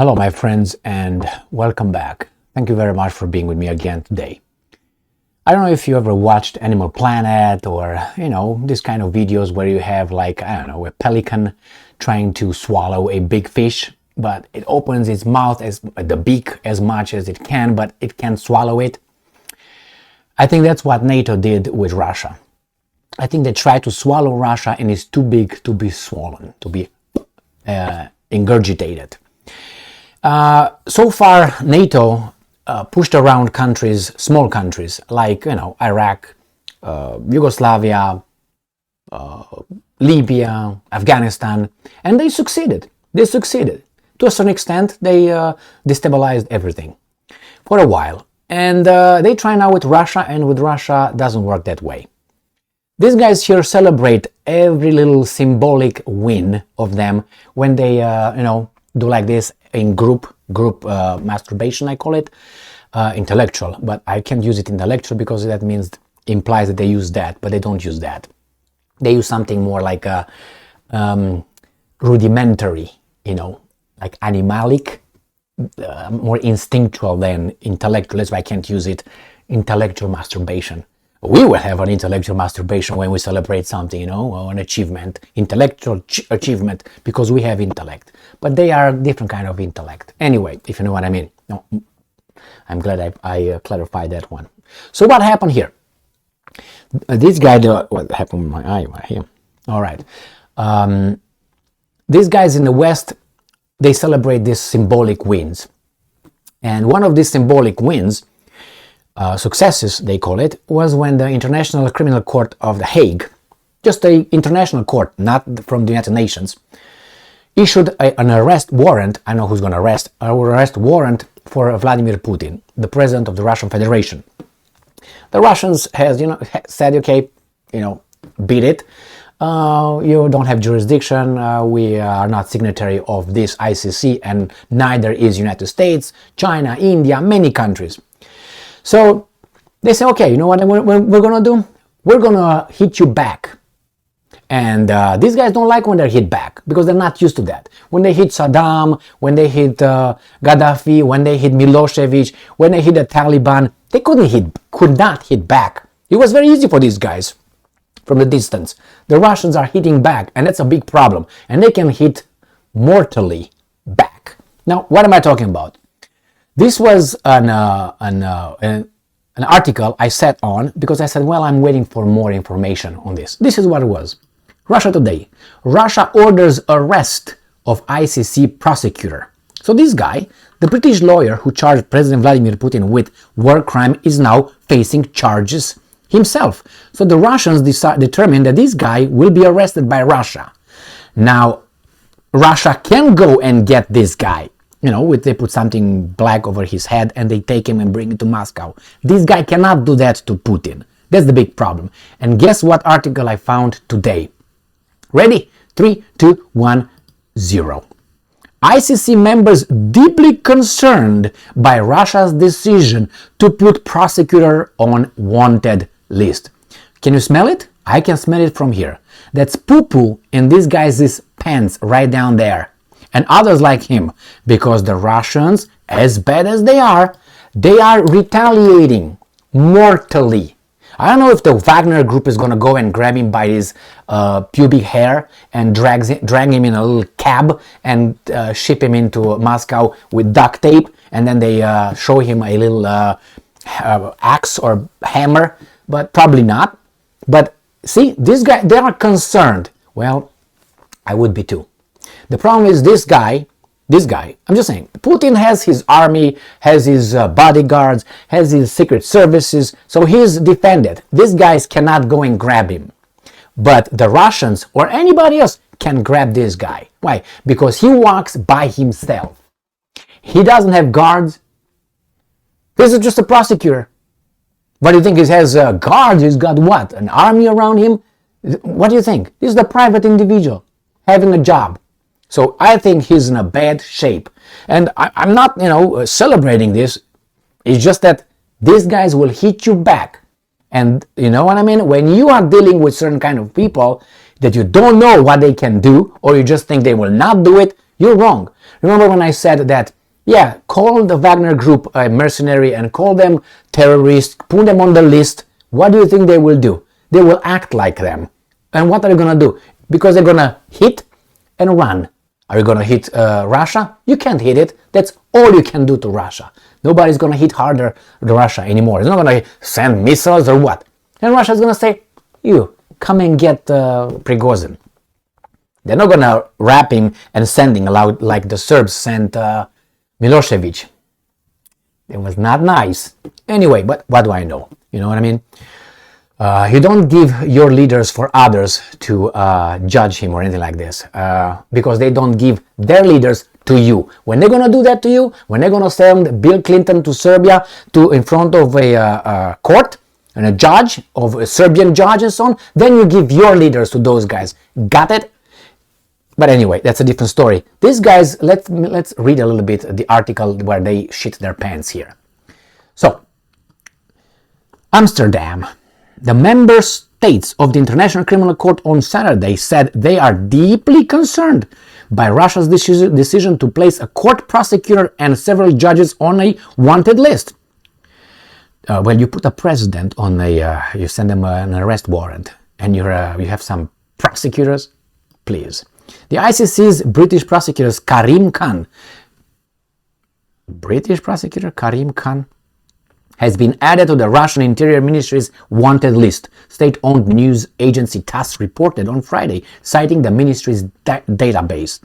Hello, my friends, and welcome back. Thank you very much for being with me again today. I don't know if you ever watched Animal Planet or, this kind of videos where you have a pelican trying to swallow a big fish, but it opens its mouth, the beak as much as it can, but it can't swallow it. I think that's what NATO did with Russia. I think they tried to swallow Russia and it's too big to be swollen, to be ingurgitated. So far, NATO pushed around countries, small countries like Iraq, Yugoslavia, Libya, Afghanistan, and they succeeded. To a certain extent, they destabilized everything for a while, and they try now with Russia, and with Russia doesn't work that way. These guys here celebrate every little symbolic win of them when they do like this in group masturbation, I call it intellectual, but I can't use it intellectual because that implies that they use that, but they don't use that. They use something more like a rudimentary, like animalic, more instinctual than intellectual. That's why I can't use it intellectual masturbation. We will have an intellectual masturbation when we celebrate something, or an achievement, intellectual achievement, because we have intellect. But they are different kind of intellect. Anyway, if you know what I mean. No, I'm glad I clarified that one. So what happened here? This guy, what happened with my eye right here? All right. These guys in the West, they celebrate these symbolic wins. And one of these symbolic wins, successes, they call it, was when the International Criminal Court of The Hague, just an international court, not from the United Nations, issued an arrest warrant. I know who's going to arrest. An arrest warrant for Vladimir Putin, the president of the Russian Federation. The Russians said, okay, beat it. You don't have jurisdiction. We are not signatory of this ICC, and neither is United States, China, India, many countries. So they say, okay, you know what we're going to do? We're going to hit you back. And these guys don't like when they're hit back because they're not used to that. When they hit Saddam, when they hit Gaddafi, when they hit Milosevic, when they hit the Taliban, they could not hit back. It was very easy for these guys from the distance. The Russians are hitting back, and that's a big problem. And they can hit mortally back. Now, what am I talking about? This was an article I sat on because I said, well, I'm waiting for more information on this. This is what it was. Russia Today. Russia orders arrest of ICC prosecutor. So this guy, the British lawyer who charged President Vladimir Putin with war crime, is now facing charges himself. So the Russians determined that this guy will be arrested by Russia. Now, Russia can go and get this guy. They put something black over his head and they take him and bring him to Moscow. This guy cannot do that to Putin. That's the big problem. And guess what article I found today? Ready? 3, 2, 1, 0. ICC members deeply concerned by Russia's decision to put prosecutor on wanted list. Can you smell it? I can smell it from here. That's poo-poo in this guy's pants right down there. And others like him, because the Russians, as bad as they are retaliating mortally. I don't know if the Wagner group is going to go and grab him by his pubic hair and drag him in a little cab and ship him into Moscow with duct tape, and then they show him a little axe or hammer, but probably not. But see, this guy, they are concerned. Well, I would be too. The problem is this guy, I'm just saying, Putin has his army, has his bodyguards, has his secret services, so he's defended. These guys cannot go and grab him. But the Russians or anybody else can grab this guy. Why? Because he walks by himself. He doesn't have guards. This is just a prosecutor. What do you think? He has guards? He's got what? An army around him? What do you think? This is the private individual having a job. So I think he's in a bad shape. And I'm not, celebrating this. It's just that these guys will hit you back. And you know what I mean? When you are dealing with certain kind of people that you don't know what they can do, or you just think they will not do it, You're wrong. Remember when I said that, yeah, call the Wagner group a mercenary and call them terrorists, put them on the list. What do you think they will do? They will act like them. And what are they going to do? Because they're going to hit and run. Are you going to hit Russia? You can't hit it. That's all you can do to Russia. Nobody's going to hit harder to Russia anymore. It's not going to send missiles or what. And Russia's going to say, you, come and get Prigozhin. They're not going to wrap him and send him like the Serbs sent Milosevic. It was not nice. Anyway, but what do I know? You know what I mean? You don't give your leaders for others to judge him or anything like this, because they don't give their leaders to you. When they're going to do that to you, when they're going to send Bill Clinton to Serbia in front of a court and a judge, of a Serbian judge and so on, then you give your leaders to those guys. Got it? But anyway, that's a different story. These guys, let's read a little bit the article where they shit their pants here. So, Amsterdam. The member states of the International Criminal Court on Saturday said they are deeply concerned by Russia's decision to place a court prosecutor and several judges on a wanted list. Well, you put a president on you send them an arrest warrant, and you have some prosecutors, please. The ICC's British prosecutor Karim Khan has been added to the Russian Interior Ministry's wanted list, state-owned news agency TASS reported on Friday, citing the ministry's database.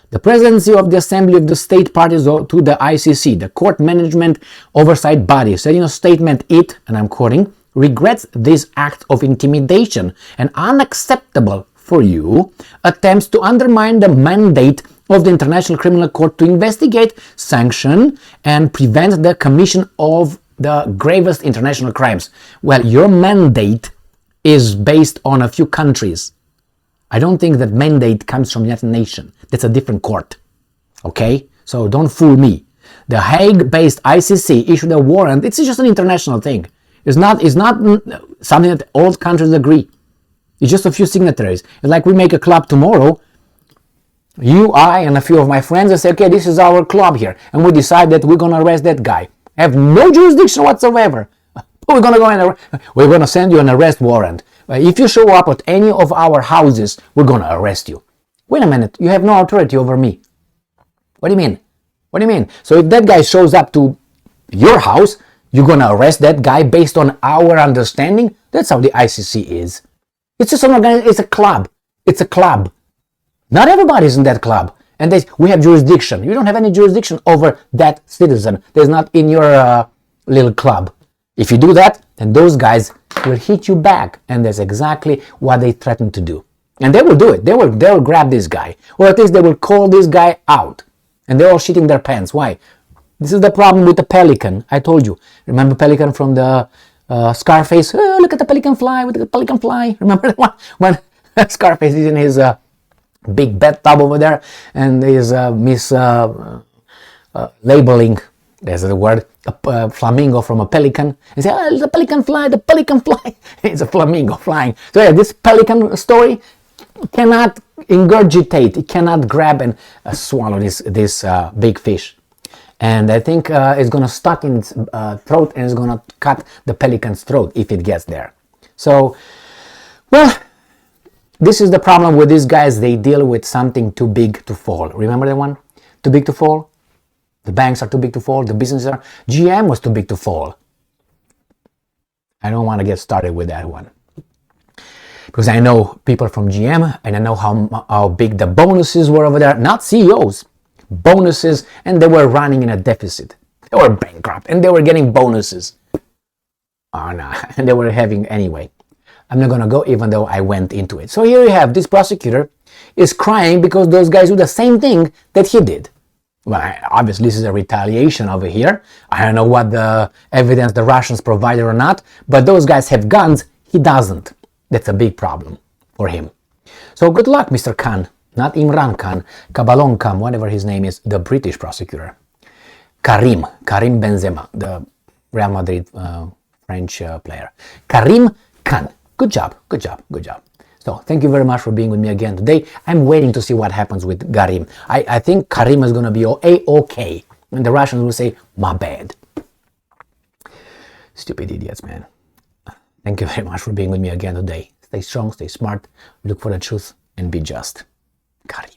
The presidency of the Assembly of the State Parties to the ICC, the court management oversight body, said in a statement it, and I'm quoting, regrets this act of intimidation and unacceptable for you attempts to undermine the mandate of the International Criminal Court to investigate, sanction, and prevent the commission of the gravest international crimes. Well, your mandate is based on a few countries. I don't think that mandate comes from the United Nations. That's a different court. Okay? So don't fool me. The Hague-based ICC issued a warrant. It's just an international thing. It's not something that all countries agree. It's just a few signatories. It's like we make a club tomorrow. You, I, and a few of my friends and say, okay, this is our club here. And we decide that we're going to arrest that guy. Have no jurisdiction whatsoever. We're going to send you an arrest warrant. If you show up at any of our houses, we're going to arrest you. Wait a minute, you have no authority over me. What do you mean? What do you mean? So if that guy shows up to your house, you're going to arrest that guy based on our understanding? That's how the ICC is. It's just it's a club. It's a club. Not everybody's in that club. And we have jurisdiction. You don't have any jurisdiction over that citizen. There's not in your little club. If you do that, then those guys will hit you back. And that's exactly what they threaten to do. And they will do it. They will grab this guy. Or at least they will call this guy out. And they're all shitting their pants. Why? This is the problem with the Pelican. I told you. Remember Pelican from the Scarface? Oh, look at the Pelican fly. Look at the Pelican fly. Remember the one when Scarface is in his big bathtub over there and is labeling, there's the word, a flamingo from a pelican, and say, oh, the pelican fly, the pelican fly. It's a flamingo flying. So yeah, this pelican story cannot ingurgitate, it cannot grab and swallow this big fish. And I think it's going to stuck in its throat and it's going to cut the pelican's throat if it gets there. So, well, this is the problem with these guys. They deal with something too big to fall. Remember that one? Too big to fall? The banks are too big to fall. The businesses are. GM was too big to fall. I don't want to get started with that one. Because I know people from GM and I know how big the bonuses were over there. Not CEOs. Bonuses. And they were running in a deficit. They were bankrupt and they were getting bonuses. Oh no. And they were having anyway. I'm not going to go even though I went into it. So here you have this prosecutor is crying because those guys do the same thing that he did. Well, obviously this is a retaliation over here. I don't know what the evidence the Russians provided or not, but those guys have guns. He doesn't. That's a big problem for him. So good luck, Mr. Khan. Not Imran Khan, Kabalon Khan, whatever his name is, the British prosecutor. Karim Benzema, the Real Madrid French player. Karim Khan. Good job. So thank you very much for being with me again today. I'm waiting to see what happens with Karim. I think Karim is going to be A-OK. And the Russians will say, my bad. Stupid idiots, man. Thank you very much for being with me again today. Stay strong, stay smart, look for the truth, and be just. Karim.